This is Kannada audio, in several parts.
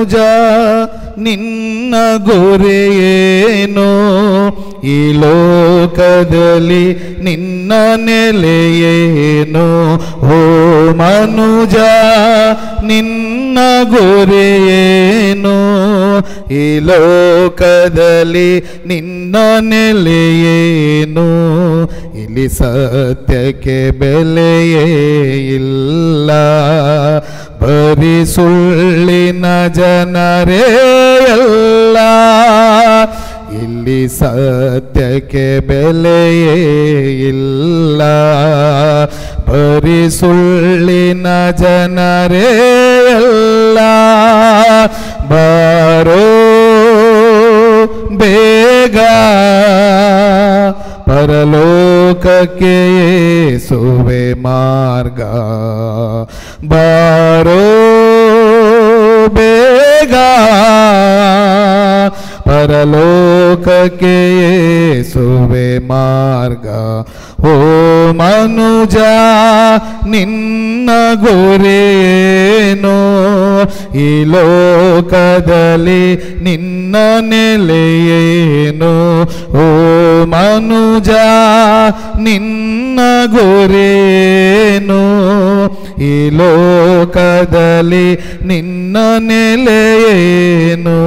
ಮನುಜ ನಿನ್ನ ಗುರಿಯೇನು, ಈ ಲೋಕದಲ್ಲಿ ನಿನ್ನ ನೆಲೆಯೇನು. ಓ ಮನುಜ ನಿನ್ನ ಗುರಿಯೇನು, ಈ ಲೋಕದಲ್ಲಿ ನಿನ್ನ ನೆಲೆಯೇನು. ಇಲ್ಲಿ ಸತ್ಯಕ್ಕೆ ಬೆಲೆಯೇ ಇಲ್ಲ, ಬರೀ ಸುಳ್ಳಿನ ಜನರೇ ಎಲ್ಲ. ಇಲ್ಲಿ ಸತ್ಯಕ್ಕೆ ಬೆಲೆಯೇ ಇಲ್ಲ, ಬರೀ ಸುಳ್ಳಿನ ಜನರೇ ಎಲ್ಲ. ಬಾರೋ ಬೇಗ ಪರಲೋಕಕ್ಕೆ ಯೇಸುವೆ ಮಾರ್ಗ. ಬಾರೋ ಬೇಗ ಪರಲೋಕಕ್ಕೆ ಯೇಸುವೆ ಮಾರ್ಗ. ಓ ಮನುಜ ನಿನ್ನ ಗುರಿಯೇನು, ಈ ಲೋಕದಲ್ಲಿ ನಿನ್ನ ನೆಲೆಯೇನು. ಓ ಮನುಜ ನಿನ್ನ ಗುರಿಯೇನು, ಈ ಲೋಕದಲ್ಲಿ ನಿನ್ನ ನೆಲೆಯೇನು.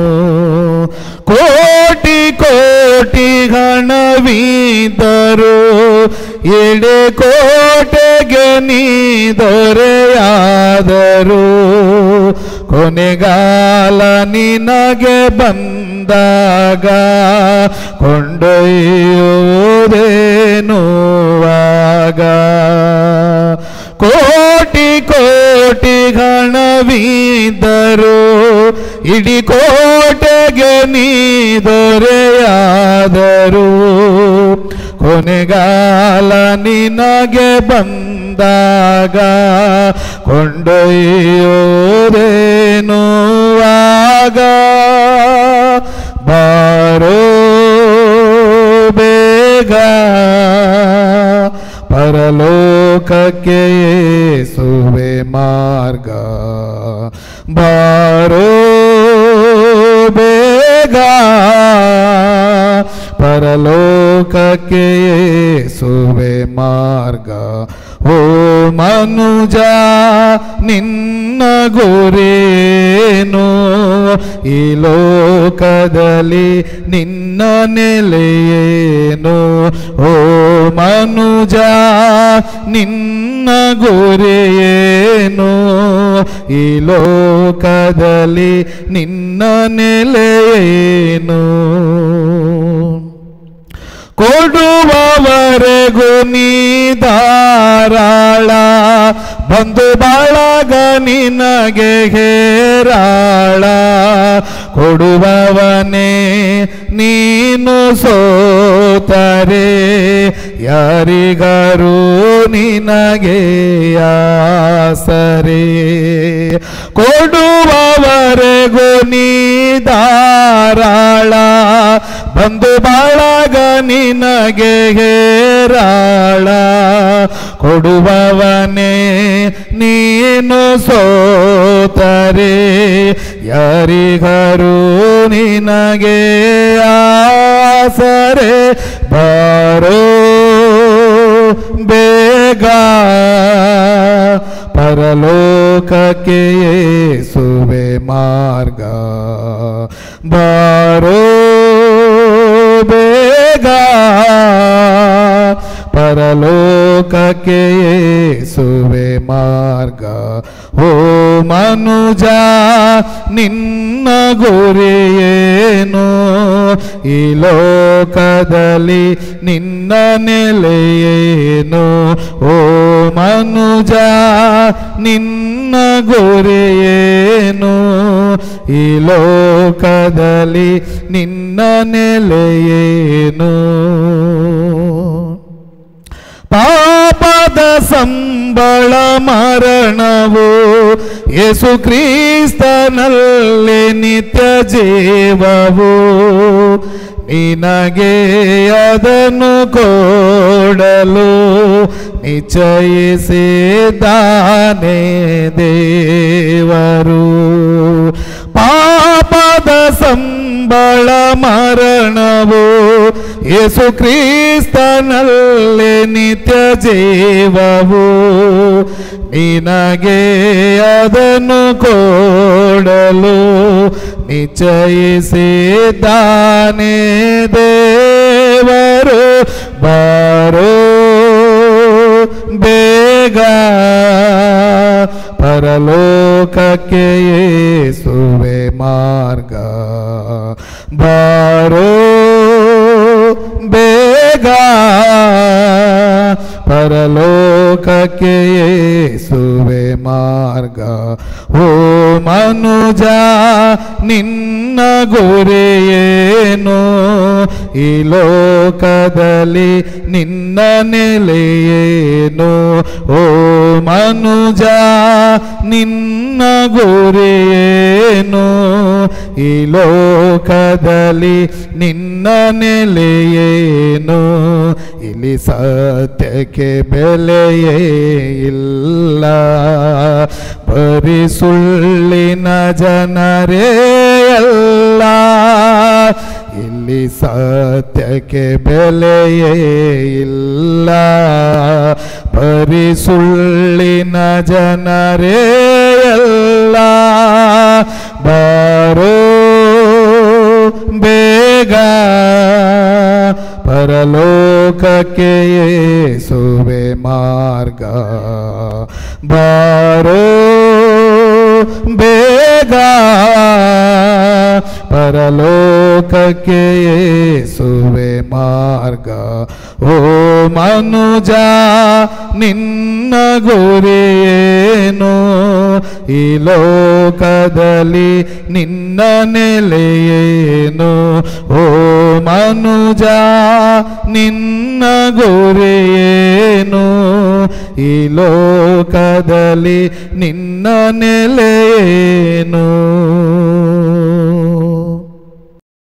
ಕೋಟಿ ಕೋಟಿ ಹಣವಿದ್ದರು, ಎಡೆ ಕೋಟೆಗೆ ನೀ ದೊರೆಯಾದರು. ಕೊನೆಗಾಲ ನಿನಗೆ ಬಂದಾಗ ಕೊಂಡೊಯ್ಯುವುದೇನು ಆಗ. ಕೋಟಿ ಕೋಟಿ ಹಣವಿದ್ದರು, ಇಡೀ ಕೋಟೆಗೆ ನೀ ದೊರೆಯಾದರು. ಕೊನೆಗಾಲ ನಿನಗೆ ಬಂದಾಗ ಕೊಂಡೊಯ್ಯುವುದೇನು ಆಗ. ಬಾರೋ ಬೇಗ ಪರಲೋಕಕ್ಕೆ ಯೇಸುವೆ ಮಾರ್ಗ. ಬಾರೋ ಬೇಗ ಪರಲೋಕಕ್ಕೆ ಯೇಸುವೆ ಮಾರ್ಗ. ಓ ಮನುಜ ನಿನ್ನ ಗುರಿಯೇನು, ಈ ಲೋಕದಲ್ಲಿ ನಿನ್ನ ನೆಲೆಯೇನು. ಓ ಮನುಜ ನಿನ್ನ ಗುರಿಯೇನು, ಈ ಲೋಕದಲ್ಲಿ ನಿನ್ನ ನೆಲೆಯೇನು. ಕೊಡುವವರೆಗೂ ನೀ ಧಾರಾಳ, ಬಂಧು ಬಳಗ ನಿನಗೆ ಹೇರಾಳ. ಕೊಡುವವನೇ ನೀನು ಸೋತರೆ, ಯಾರಿಗಾರು ನಿನಗೆ ಆಸರೆ. ಕೊಡುವವರೆಗೂ ನೀ ಧಾರಾಳ, ಬಂಧು ಬಳಗ ನಿನಗೆ ಹೇರಾಳ. ಕೊಡುವವನೇ ನೀನು ಸೋತರೆ, ಯಾರಿಗಾರು ನಿನಗೆ ಆಸರೆ. ಬಾರೋ ಬೇಗ ಪರಲೋಕಕ್ಕೆ ಯೇಸುವೆ ಮಾರ್ಗ. ಬಾರೋ ಬೇಗ ಪರಲೋಕಕ್ಕೆ ಯೇಸುವೆ ಮಾರ್ಗ. ಓ ಮನುಜ ನಿನ್ನ ಗುರಿಯೇನು, ಈ ಲೋಕದಲ್ಲಿ ನಿನ್ನ ನೆಲೆಯೇನು. ಓ ಮನುಜ ನಿನ್ನ ಗುರಿಯೇನು, ಈ ಲೋಕದಲ್ಲಿ ನಿನ್ನ ನೆಲೆಯೇನು. ಪಾಪದ ಸಂಬಳ ಮರಣವು, ಯೇಸು ಕ್ರಿಸ್ತನಲ್ಲಿ ನಿತ್ಯ ಜೀವವು. ನಿನಗೆ ಅದನ್ನು ಕೊಡಲು ನಿಶ್ಚಯಿಸಿದ್ದಾನೆ ದೇವರು. ಕಂಬಳ ಮರಣವು ಯೇಸು ಕ್ರಿಸ್ತನಲ್ಲಿ ನಿತ್ಯ ಜೀವವು ನಿನಗೆ ಅದನ್ನು ಕೊಡಲು ನಿಶ್ಚಯಿಸಿದ್ದಾನೆ ದೇವರು ಬಾರೋ ಬೇಗ ಪರಲೋಕಕ್ಕೆ ಯೇಸುವೆ ಮಾರ್ಗ ಬಾರೋ ಬೇಗ ಪರಲೋಕಕ್ಕೆ ಯೇಸುವೆ ಮಾರ್ಗ ಓ ಮನುಜ ನಿನ್ನ ಗುರಿಯೇನು ಈ ಲೋಕದಲ್ಲಿ ನಿನ್ನ ನೆಲೆಯೇನು ಓ ಮನುಜ ನಿನ್ನ ಗುರಿಯೇನು ಈ ಲೋಕದಲ್ಲಿ ನಿನ್ನ ನೆಲೆಯೇನು ಇಲ್ಲಿ ಸತ್ಯಕ್ಕೆ ಬೆಲೆಯೇ ಇಲ್ಲ ಬರೀ ಸುಳ್ಳಿನ ಜನರೇ ಅಲ್ಲ ಇಲ್ಲಿ ಸತ್ಯಕ್ಕೆ ಬೆಲೆಯೇ ಇಲ್ಲ ಬರೀ ಸುಳ್ಳಿನ ಜನರೇ ಅಲ್ಲ ಬಾರೋ ಬೇಗ ಪರಲೋಕಕ್ಕೆ ಯೇಸುವೆ ಮಾರ್ಗ ಬಾರೋ ಬೇಗ ಪರಲೋಕಕ್ಕೆ ಯೇಸುವೆ ಮಾರ್ಗ ಓ ಮನುಜ ನಿನ್ನ ಗುರಿಯೇನು ಈ ಲೋಕದಲ್ಲಿ ನಿನ್ನ ನೆಲೆಯೇನು ಓ ಮನುಜ ನಿನ್ನ ಗುರಿಯೇನು ಈ ಲೋಕದಲ್ಲಿ ನಿನ್ನ ನೆಲೆಯೇನು